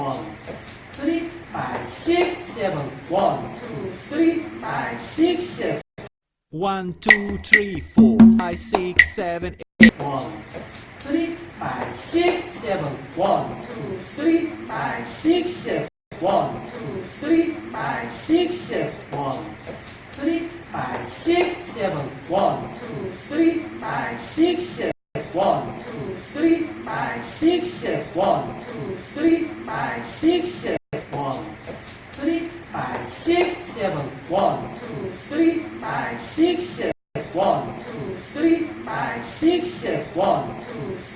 1, 2, 3, 5, 6, 7. 1, 2, 3, 5, 6, 7. 1, 2, 3, 4, 5, 6, 7, 8. 1, 3, 5, 6, 7. 1, 2, 3, 5, 6, 7. 1, 2, 3, 5, 6, 7. 1, 3, 5, 6, 7. 1, 2, 3, 5, 6, 7. 1, 2, 3, 5, 6, 7. 1, 2, 3, 5, 6, 7. 1, 3, 5, 6, 7. 1, 2, 3, 5, 6, 7. 1, 2, 3, 5, 6, 7. 1,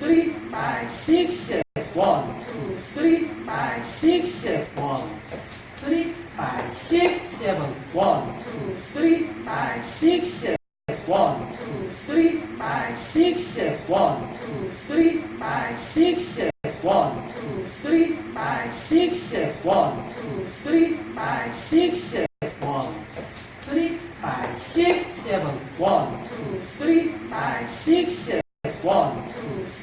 2, 3, 5, 6, 7. 1, 2, 3, 5, 6, 7. 1, 3, 5, 6, 7. 1, 2, 3, 5, 6, 7. 1, 2, 3, 5, 6, 7. 1, 2, 3, 5, 6, 7. 1, 2, 3, 5, 6, 7. 1, 2, 3, 5, 6, 7. 1, 3, 5, 6, 7. 1, 2, 3, 5, 6, 7. 1,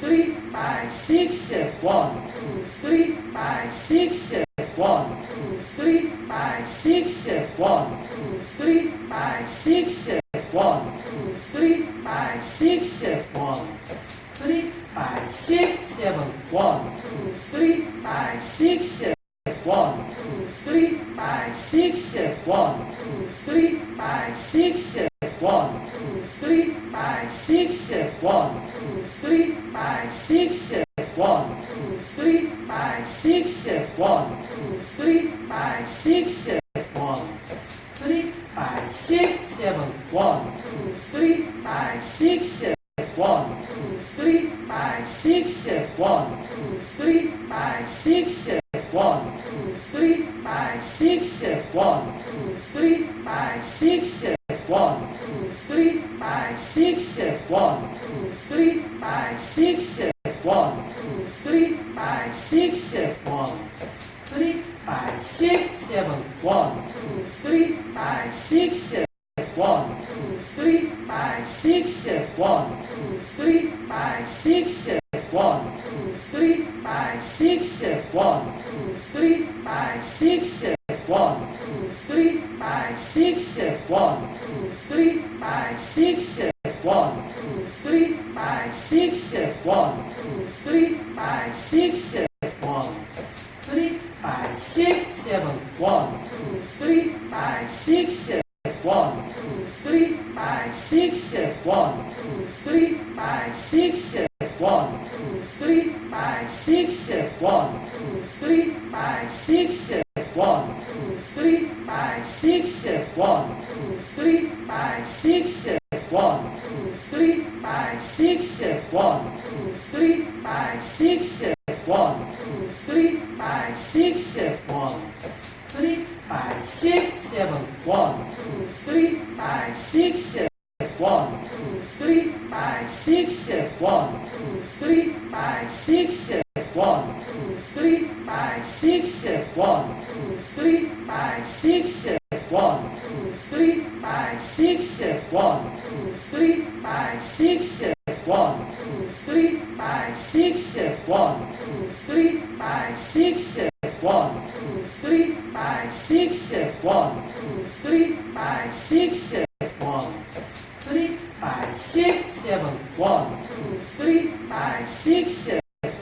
2, 3, 5, 6, 7. 1, 2, 3, 5, 6, 7. 1, 2, 3, 5, 6, 7. 1, 2, 3, 5, 6, 7. 1, 2, 3, 5, 6, 7. 1, 3, 5, 6, 7. 1, 2, 3, 5, 6, 7. 1, 2, 3, 5, 6, 7. 1, 2, 3, 5, 6, 7. 1, 2, 3, 5, 6, 7. 1, 2, 3, 5, 6, 7. 1, 2, 3, 5, 6, 7. 1, 2, 3, 5, 6, 7. 1, 3, 5, 6, 7. 1, 2, 3, 5, 6, 7. 1, 2, 3, 5, 6, 7. 1, 2, 3, 5, 6, 7. 1, 2, 3, 5, 6, 7. 1, 2, 3, 5, 6, 7. 1, 2, 3, 5, 6, 7. 1, 2, 3, 5, 6, 7. 1, 2, 3, 5, 6, 7. 1, 3, 5, 6, 7. 1, 2, 3, 5, 6, 7. 1, 2, 3, 5, 6, 7. 1, 2, 3, 5, 6, 7. 1, 2, 3, 5, 6, 7. 1, 2, 3, 5, 6, 7. 1, 2, 3, 5, 6, 7. 1, 2, 3, 5, 6, 7. 1, 2, 3, 5, 6, 7. 1, 2, 3, 5, 6, 7. 1, 3, 5, 6, 7. 1, 2, 3, 5, 6, 7. 1, 2, 3, 5, 6, 7. 1, 2, 3, 5, 6, 7. 1, 2, 3, 5, 6, 7. 1, 2, 3, 5, 6, 7. 1, 2, 3, 5, 6, 7. 1, 2, 3, 5, 6, 7. 1, 2, 3, 5, 6, 7. 1, 2, 3, 5, 6, 7. 1, 2, 3, 5, 6, 7. 1, 3, 5, 6, 7. 1, 2, 3, 5, 6, 7. 1, 2, 3, 5, 6, 7. 1, 2, 3, 5, 6, 7. 1, 2, 3, 5, 6, 7. 1, 2, 3, 5, 6, 7. 1, 2, 3, 5, 6, 7. 1, 2, 3, 5, 6, 7. 1, 2, 3, 5, 6, 7. 1, 2, 3, 5, 6, 7. 1, 2, 3, 5, 6, 7. 1, 2, 3, 5, 6, 7. 1, 3, 5, 6, 7. 1, 2, 3, 5, 6, 7. 1, 2, 3, 5, 6, 7.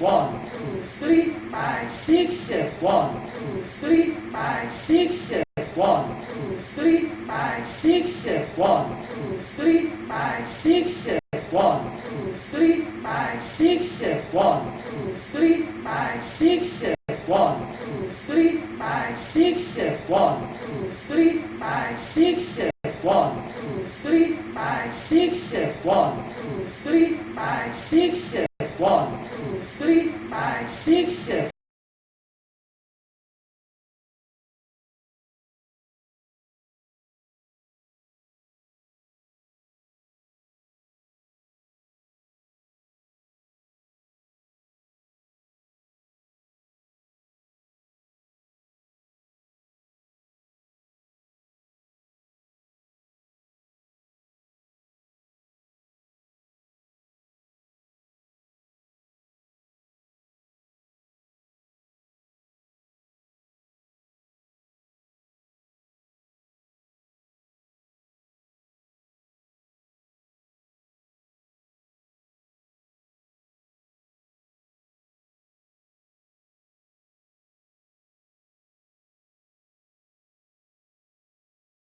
1, 2, 3, 5, 6, 7. 1, 2, 3, 5, 6, 7. 1, 2, 3, 5, 6, 7. 1, 2, 3, 5, 6, 7. 1, 2, 3, 5, 6, 7. 1, 2, 3, 5, 6, 7. 1, 2, 3, 5, 6, 7. 1, 2, 3, 5, 6, 7. 1, 2, 3, 5, 6, 7. 1, 2, 3, 5, 6, 7.